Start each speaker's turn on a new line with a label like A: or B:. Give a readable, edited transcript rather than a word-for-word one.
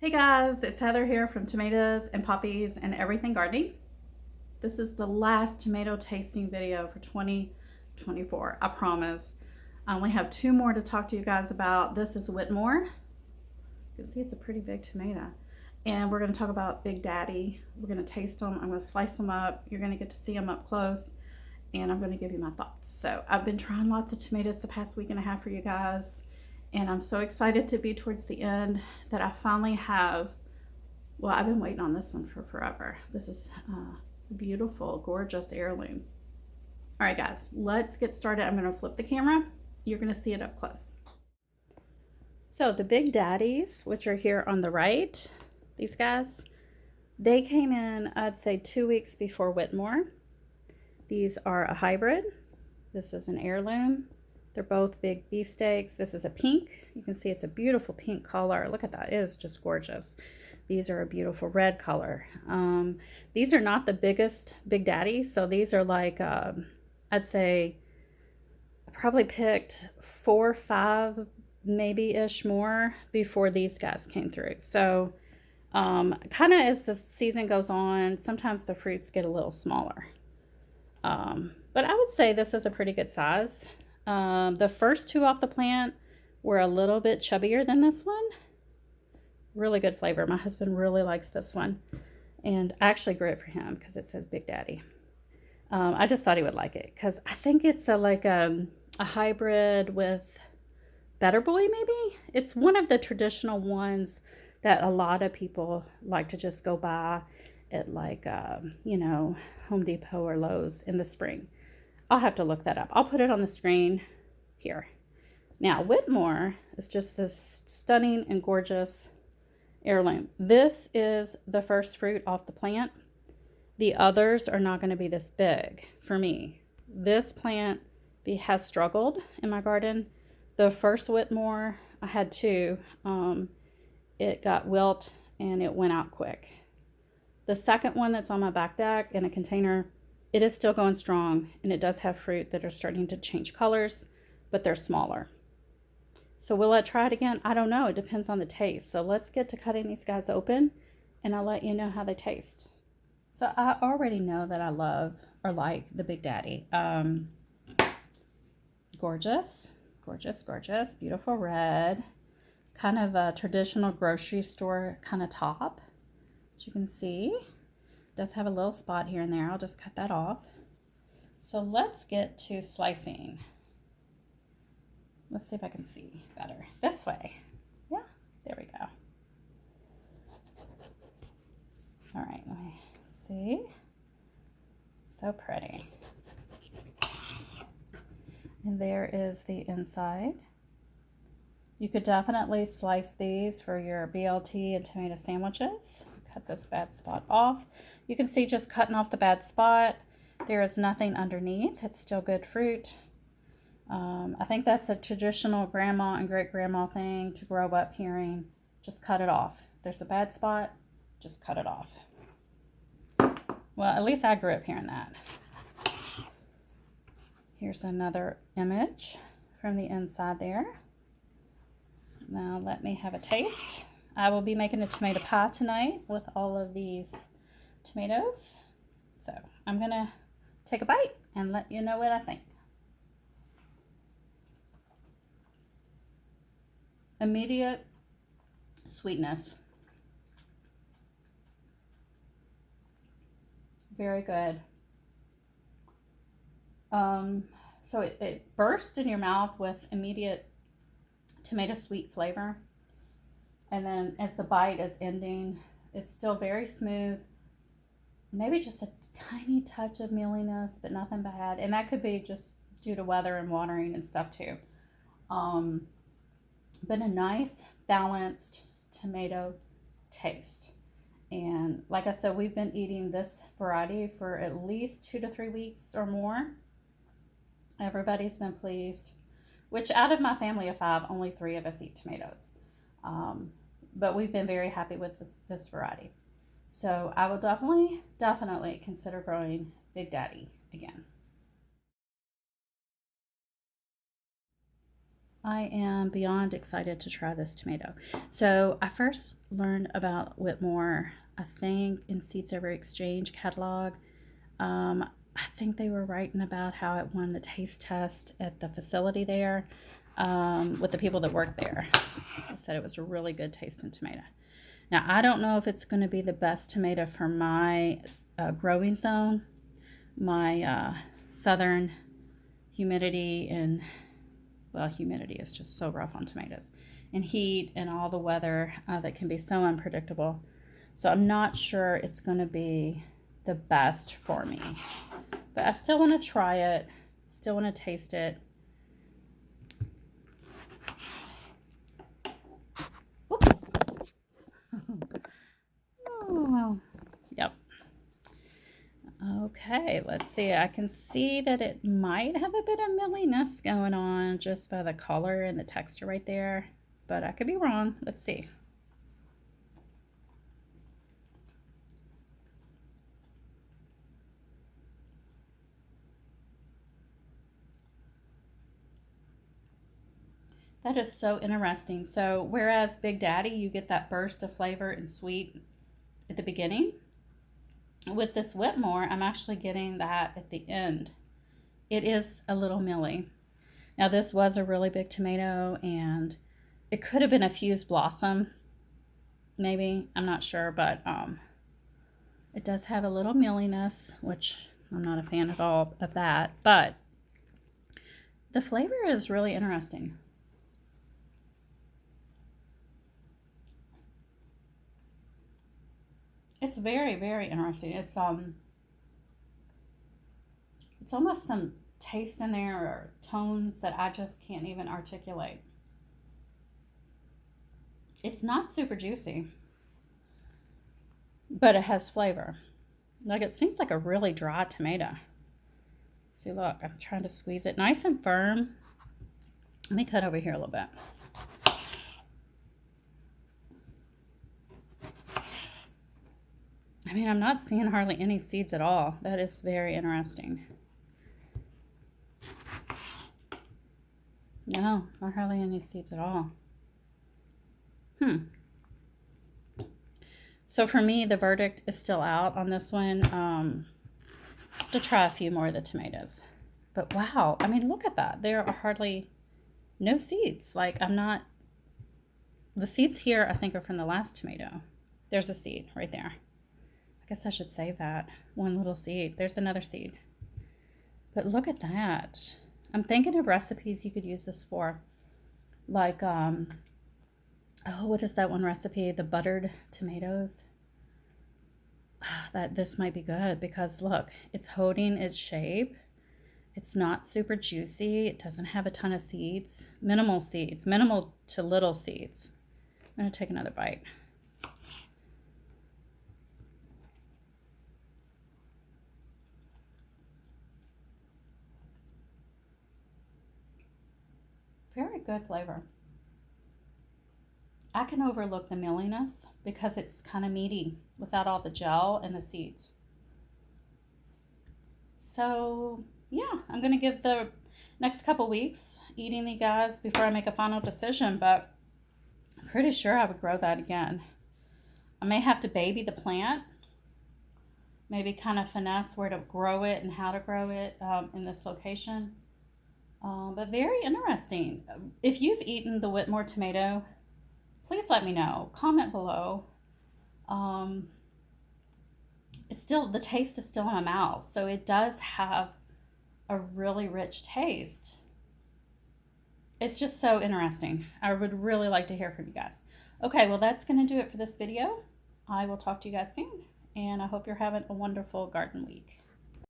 A: Hey guys, it's Heather here from Tomatoes and Poppies and Everything Gardening. This is the last tomato tasting video for 2024, I promise. I only have two more to talk to you guys about. This is Whitmore. You can see it's a pretty big tomato. And we're going to talk about Big Daddy. We're going to taste them. I'm going to slice them up. You're going to get to see them up close. And I'm going to give you my thoughts. So I've been trying lots of tomatoes the past week and a half for you guys. And I'm so excited to be towards the end that I finally have. Well, I've been waiting on this one for forever. This is a beautiful, gorgeous heirloom. All right, guys, let's get started. I'm going to flip the camera. You're going to see it up close. So the Big Daddies, which are here on the right, these guys, they came in, I'd say 2 weeks before Whitmore. These are a hybrid. This is an heirloom. They're both big beefsteaks. This is a pink. You can see it's a beautiful pink color. Look at that. It is just gorgeous. These are a beautiful red color. These are not the biggest Big Daddies. So these are like, I'd say I probably picked 4 or 5 maybe-ish more before these guys came through. So kind of as the season goes on, sometimes the fruits get a little smaller. But I would say this is a pretty good size. The first 2 off the plant were a little bit chubbier than this one. Really good flavor. My husband really likes this one. And I actually grew it for him because it says Big Daddy. I just thought he would like it because I think it's a hybrid with Better Boy maybe. It's one of the traditional ones that a lot of people like to just go buy at like, Home Depot or Lowe's in the spring. I'll have to look that up. I'll put it on the screen here. Now, Whitmore is just this stunning and gorgeous heirloom. This is the first fruit off the plant. The others are not going to be this big for me. This plant has struggled in my garden. The first Whitmore, I had 2. It got wilt and it went out quick. The second one that's on my back deck in a container, it is still going strong, and it does have fruit that are starting to change colors, but they're smaller. So will I try it again? I don't know. It depends on the taste. So let's get to cutting these guys open, and I'll let you know how they taste. So I already know that I love or like the Big Daddy. Gorgeous, gorgeous, gorgeous, beautiful red, kind of a traditional grocery store kind of top, as you can see. Does have a little spot here and there. I'll just cut that off. So let's get to slicing. Let's see if I can see better this way. Yeah, there we go. All right, let me see. So pretty. And there is the inside. You could definitely slice these for your BLT and tomato sandwiches. Cut this bad spot off. You can see just cutting off the bad spot. There is nothing underneath. It's still good fruit. I think that's a traditional grandma and great-grandma thing to grow up hearing. Just cut it off. If there's a bad spot, just cut it off. Well, at least I grew up hearing that. Here's another image from the inside there. Now let me have a taste. I will be making a tomato pie tonight with all of these tomatoes. So I'm going to take a bite and let you know what I think. Immediate sweetness. Very good. So it bursts in your mouth with immediate tomato sweet flavor. And then as the bite is ending, it's still very smooth. Maybe just a tiny touch of mealiness, but nothing bad. And that could be just due to weather and watering and stuff too. But a nice balanced tomato taste. And like I said, we've been eating this variety for at least 2 to 3 weeks or more. Everybody's been pleased, which out of my family of 5, only 3 of us eat tomatoes. But we've been very happy with this variety. So I will definitely consider growing Big Daddy again. I am beyond excited to try this tomato. So I first learned about Whitmore, I think, in Seeds Over Exchange catalog. I think they were writing about how it won the taste test at the facility there with the people that worked there. They said it was a really good tasting tomato. Now, I don't know if it's going to be the best tomato for my growing zone, my southern humidity, and, well, humidity is just so rough on tomatoes, and heat and all the weather that can be so unpredictable. So I'm not sure it's going to be the best for me. But I still want to try it, still want to taste it. Whoops. Oh, well, yep. Okay, let's see. I can see that it might have a bit of milliness going on just by the color and the texture right there, but I could be wrong. Let's see. That is so interesting. So whereas Big Daddy, you get that burst of flavor and sweet at the beginning, with this Whitmore, I'm actually getting that at the end. It is a little milly. Now this was a really big tomato, and it could have been a fused blossom, maybe. I'm not sure, but it does have a little milliness, which I'm not a fan at all of that. But the flavor is really interesting. It's very, very interesting. It's almost some taste in there or tones that I just can't even articulate. It's not super juicy, but it has flavor. Like, it seems like a really dry tomato. See, look, I'm trying to squeeze it nice and firm. Let me cut over here a little bit. I mean, I'm not seeing hardly any seeds at all. That is very interesting. No, not hardly any seeds at all. So for me, the verdict is still out on this one. To try a few more of the tomatoes. But wow, I mean, look at that. There are hardly no seeds. Like, the seeds here, I think, are from the last tomato. There's a seed right there. I guess I should save that. One little seed. There's another seed. But look at that. I'm thinking of recipes you could use this for. Like, oh, what is that one recipe? The buttered tomatoes. That this might be good because look, it's holding its shape. It's not super juicy. It doesn't have a ton of seeds. Minimal to little seeds. I'm going to take another bite. Very good flavor. I can overlook the milliness because it's kind of meaty without all the gel and the seeds. So yeah, I'm going to give the next couple weeks eating these guys before I make a final decision, but I'm pretty sure I would grow that again. I may have to baby the plant, maybe kind of finesse where to grow it and how to grow it in this location. But very interesting. If you've eaten the Whitmore tomato, please let me know. Comment below. It's still, the taste is still in my mouth, so it does have a really rich taste. It's just so interesting. I would really like to hear from you guys. Okay, well, that's going to do it for this video. I will talk to you guys soon, and I hope you're having a wonderful garden week.